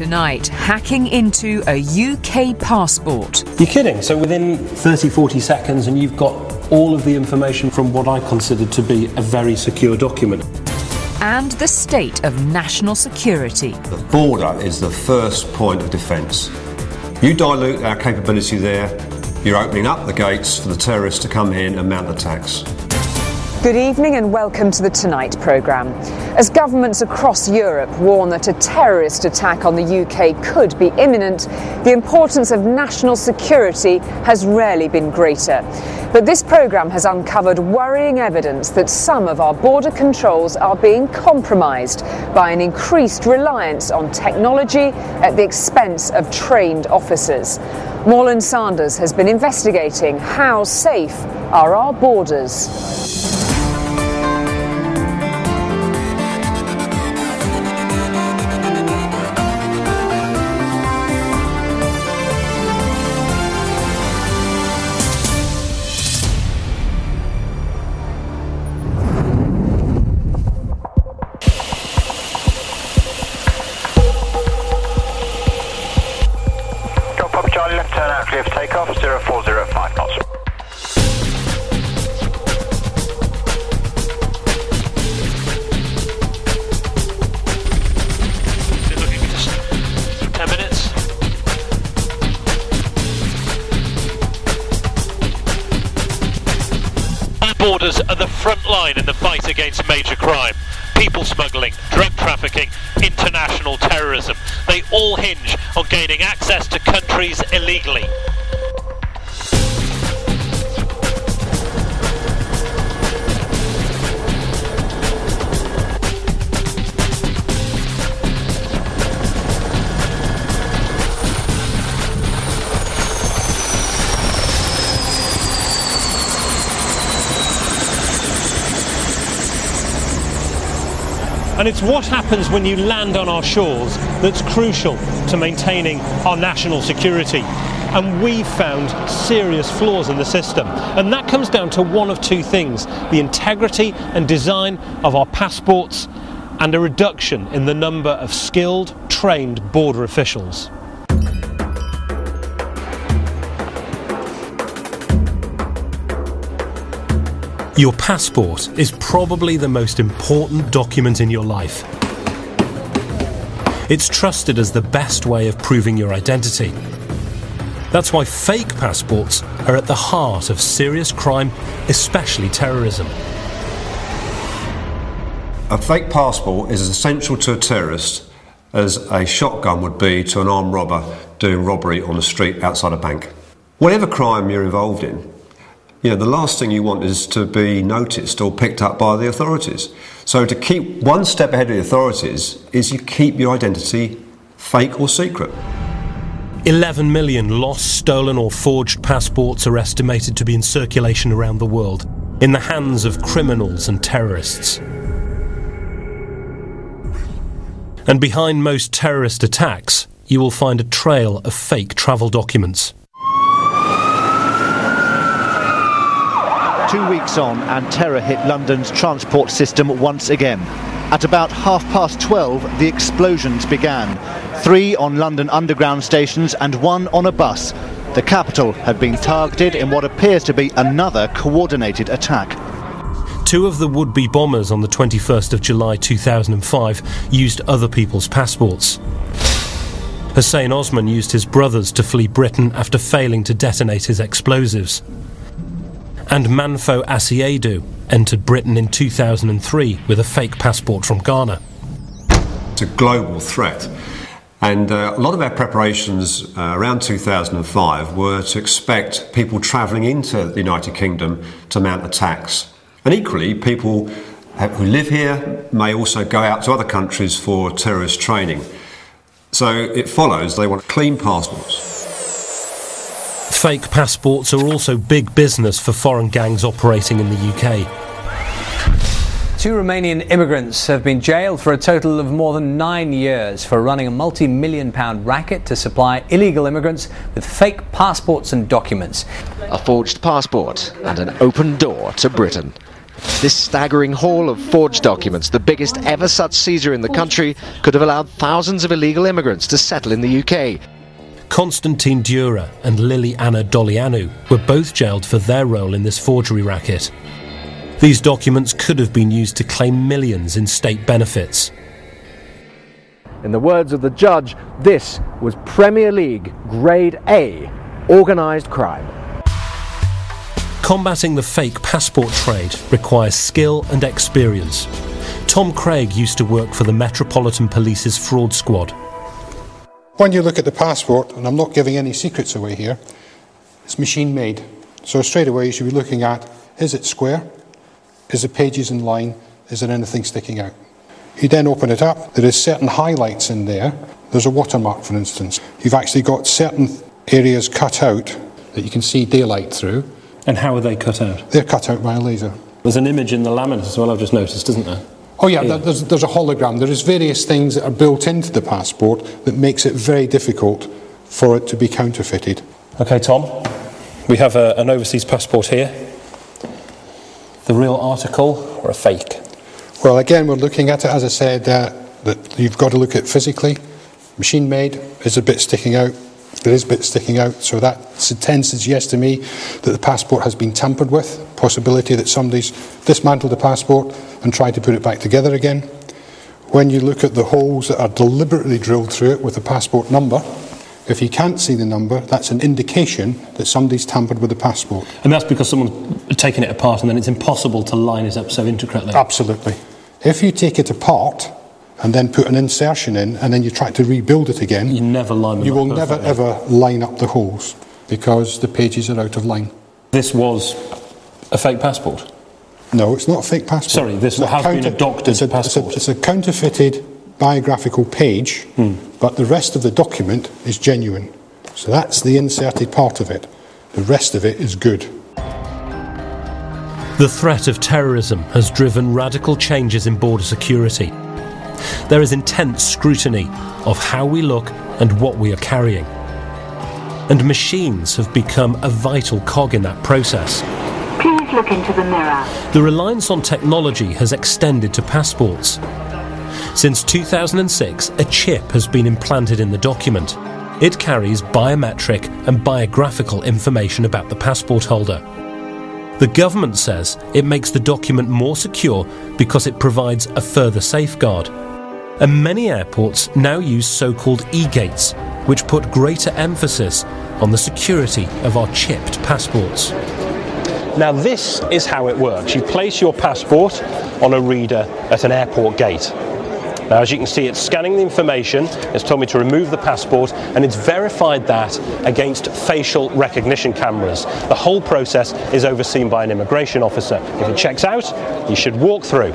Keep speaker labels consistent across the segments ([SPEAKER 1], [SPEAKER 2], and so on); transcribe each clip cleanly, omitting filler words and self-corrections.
[SPEAKER 1] Tonight, hacking into a UK passport.
[SPEAKER 2] You're kidding? So within 30-40 seconds and you've got all of the information from what I consider to be a very secure document.
[SPEAKER 1] And the state of national security.
[SPEAKER 3] The border is the first point of defence. You dilute our capability there, you're opening up the gates for the terrorists to come in and mount attacks.
[SPEAKER 4] Good evening and welcome to the Tonight programme. As governments across Europe warn that a terrorist attack on the UK could be imminent, the importance of national security has rarely been greater. But this programme has uncovered worrying evidence that some of our border controls are being compromised by an increased reliance on technology at the expense of trained officers. Morland Sanders has been investigating how safe are our borders.
[SPEAKER 5] Charlie, left turn out, clear for takeoff, 0405 knots.
[SPEAKER 6] Still looking for just 10 minutes. Our borders are the front line in the fight against major crime. People smuggling, drug trafficking, international terrorism. They all hinge on gaining access to countries illegally.
[SPEAKER 2] And it's what happens when you land on our shores that's crucial to maintaining our national security. And we've found serious flaws in the system. And that comes down to one of two things: the integrity and design of our passports and a reduction in the number of skilled, trained border officials. Your passport is probably the most important document in your life. It's trusted as the best way of proving your identity. That's why fake passports are at the heart of serious crime, especially terrorism.
[SPEAKER 3] A fake passport is as essential to a terrorist as a shotgun would be to an armed robber doing robbery on the street outside a bank. Whatever crime you're involved in, the last thing you want is to be noticed or picked up by the authorities. So to keep one step ahead of the authorities is you keep your identity fake or secret.
[SPEAKER 2] 11 million lost, stolen or forged passports are estimated to be in circulation around the world, in the hands of criminals and terrorists. And behind most terrorist attacks, you will find a trail of fake travel documents.
[SPEAKER 7] 2 weeks on and terror hit London's transport system once again. At about 12:30, the explosions began. 3 on London Underground stations and 1 on a bus. The capital had been targeted in what appears to be another coordinated attack.
[SPEAKER 2] 2 of the would-be bombers on the 21st of July 2005 used other people's passports. Hussein Osman used his brothers to flee Britain after failing to detonate his explosives. And Manfo Asiedu entered Britain in 2003 with a fake passport from Ghana.
[SPEAKER 3] It's a global threat. And a lot of our preparations around 2005 were to expect people travelling into the United Kingdom to mount attacks. And equally, people who live here may also go out to other countries for terrorist training. So it follows they want clean passports.
[SPEAKER 2] Fake passports are also big business for foreign gangs operating in the UK.
[SPEAKER 8] 2 Romanian immigrants have been jailed for a total of more than 9 years for running a multi-million-pound racket to supply illegal immigrants with fake passports and documents.
[SPEAKER 9] A forged passport and an open door to Britain. This staggering haul of forged documents, the biggest ever such seizure in the country, could have allowed thousands of illegal immigrants to settle in the UK.
[SPEAKER 10] Constantine Dura and Lily Anna Dolianu were both jailed for their role in this forgery racket. These documents could have been used to claim millions in state benefits.
[SPEAKER 11] In the words of the judge, this was Premier League Grade A organised crime.
[SPEAKER 10] Combating the fake passport trade requires skill and experience. Tom Craig used to work for the Metropolitan Police's fraud squad.
[SPEAKER 12] When you look at the passport, and I'm not giving any secrets away here, it's machine made. So straight away you should be looking at, is it square? Is the pages in line? Is there anything sticking out? You then open it up, there is certain highlights in there. There's a watermark, for instance. You've actually got certain areas cut out that you can see daylight through.
[SPEAKER 2] And how are they cut out?
[SPEAKER 12] They're cut out by a laser.
[SPEAKER 2] There's an image in the laminate as well, I've just noticed, isn't there?
[SPEAKER 12] Oh yeah, there's a hologram. There is various things that are built into the passport that makes it very difficult for it to be counterfeited.
[SPEAKER 2] OK, Tom, we have an overseas passport here. The real article or a fake?
[SPEAKER 12] Well, again, we're looking at it, as I said, that you've got to look at physically. Machine made, is a bit sticking out. There is bits sticking out, so that tends to suggest to me that the passport has been tampered with. Possibility that somebody's dismantled the passport and tried to put it back together again. When you look at the holes that are deliberately drilled through it with the passport number, if you can't see the number, that's an indication that somebody's tampered with the passport.
[SPEAKER 2] And that's because someone's taken it apart and then it's impossible to line it up so intricately?
[SPEAKER 12] Absolutely. If you take it apart and then put an insertion in and then you try to rebuild it again,
[SPEAKER 2] you never line them
[SPEAKER 12] you
[SPEAKER 2] up
[SPEAKER 12] will never
[SPEAKER 2] perfectly.
[SPEAKER 12] ever line up the holes because the pages are out of line.
[SPEAKER 2] This was a fake passport?
[SPEAKER 12] No, it's not a fake passport.
[SPEAKER 2] Sorry, this has been a doctored passport.
[SPEAKER 12] It's a counterfeited biographical page, but the rest of the document is genuine. So that's the inserted part of it. The rest of it is good.
[SPEAKER 10] The threat of terrorism has driven radical changes in border security. There is intense scrutiny of how we look and what we are carrying. And machines have become a vital cog in that process.
[SPEAKER 13] Please look into the mirror.
[SPEAKER 10] The reliance on technology has extended to passports. Since 2006, a chip has been implanted in the document. It carries biometric and biographical information about the passport holder. The government says it makes the document more secure because it provides a further safeguard. And many airports now use so-called e-gates, which put greater emphasis on the security of our chipped passports.
[SPEAKER 2] Now this is how it works. You place your passport on a reader at an airport gate. Now, as you can see, it's scanning the information, it's told me to remove the passport, and it's verified that against facial recognition cameras. The whole process is overseen by an immigration officer. If it checks out, you should walk through.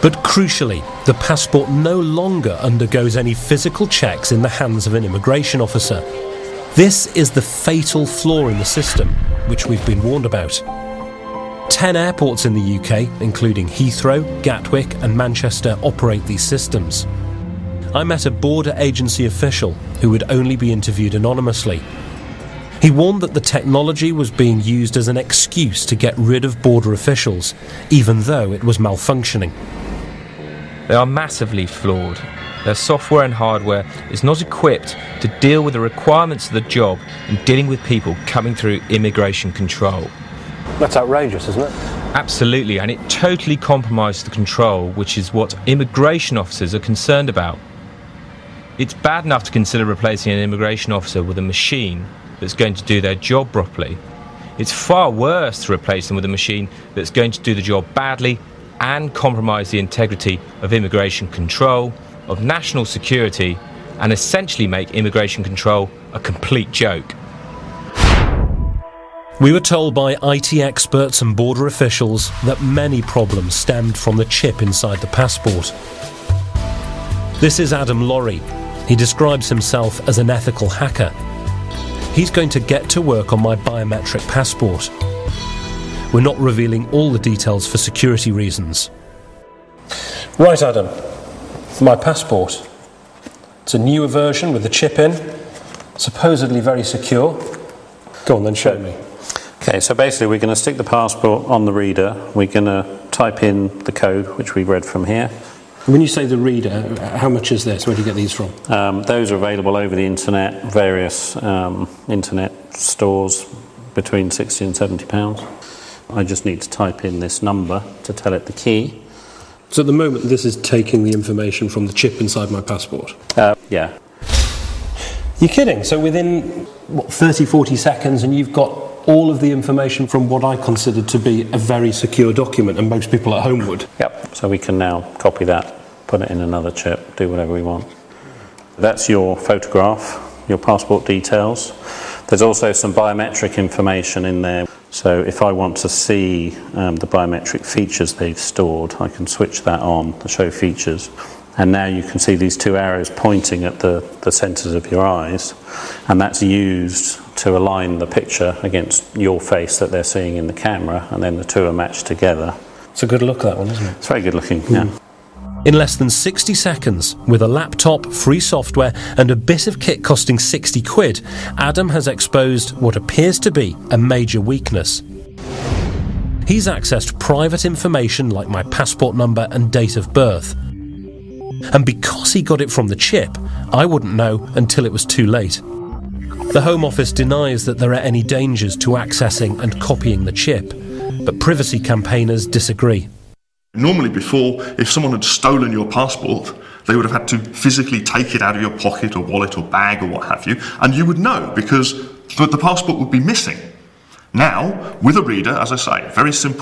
[SPEAKER 10] But crucially, the passport no longer undergoes any physical checks in the hands of an immigration officer. This is the fatal flaw in the system, which we've been warned about. 10 airports in the UK, including Heathrow, Gatwick and Manchester, operate these systems. I met a border agency official who would only be interviewed anonymously. He warned that the technology was being used as an excuse to get rid of border officials, even though it was malfunctioning.
[SPEAKER 14] They are massively flawed. Their software and hardware is not equipped to deal with the requirements of the job in dealing with people coming through immigration control.
[SPEAKER 2] That's outrageous, isn't it?
[SPEAKER 14] Absolutely, and it totally compromises the control, which is what immigration officers are concerned about. It's bad enough to consider replacing an immigration officer with a machine that's going to do their job properly. It's far worse to replace them with a machine that's going to do the job badly and compromise the integrity of immigration control, of national security, and essentially make immigration control a complete joke.
[SPEAKER 10] We were told by IT experts and border officials that many problems stemmed from the chip inside the passport. This is Adam Lorry. He describes himself as an ethical hacker. He's going to get to work on my biometric passport. We're not revealing all the details for security reasons.
[SPEAKER 2] Right, Adam. My passport. It's a newer version with the chip in, supposedly very secure. Go on then, show me.
[SPEAKER 15] Okay, so basically we're going to stick the passport on the reader. We're going to type in the code, which we read from here.
[SPEAKER 10] When you say the reader, how much is this? Where do you get these from?
[SPEAKER 15] Those are available over the internet, various internet stores, between £60 and £70. I just need to type in this number to tell it the key.
[SPEAKER 10] So at the moment this is taking the information from the chip inside my passport?
[SPEAKER 15] Yeah.
[SPEAKER 10] You're kidding? So within, 30-40 seconds and you've got all of the information from what I consider to be a very secure document, and most people at home would?
[SPEAKER 15] Yep, so we can now copy that, put it in another chip, do whatever we want. That's your photograph, your passport details. There's also some biometric information in there. So if I want to see the biometric features they've stored, I can switch that on to show features. And now you can see these two arrows pointing at the centres of your eyes, and that's used to align the picture against your face that they're seeing in the camera, and then the two are matched together.
[SPEAKER 10] It's a good look, that one, isn't it?
[SPEAKER 15] It's very good looking, yeah.
[SPEAKER 10] In less than 60 seconds, with a laptop, free software and a bit of kit costing 60 quid, Adam has exposed what appears to be a major weakness. He's accessed private information like my passport number and date of birth. And because he got it from the chip, I wouldn't know until it was too late. The Home Office denies that there are any dangers to accessing and copying the chip, but privacy campaigners disagree.
[SPEAKER 16] Normally before, if someone had stolen your passport, they would have had to physically take it out of your pocket or wallet or bag or what have you, and you would know because the passport would be missing. Now, with a reader, as I say, very simple.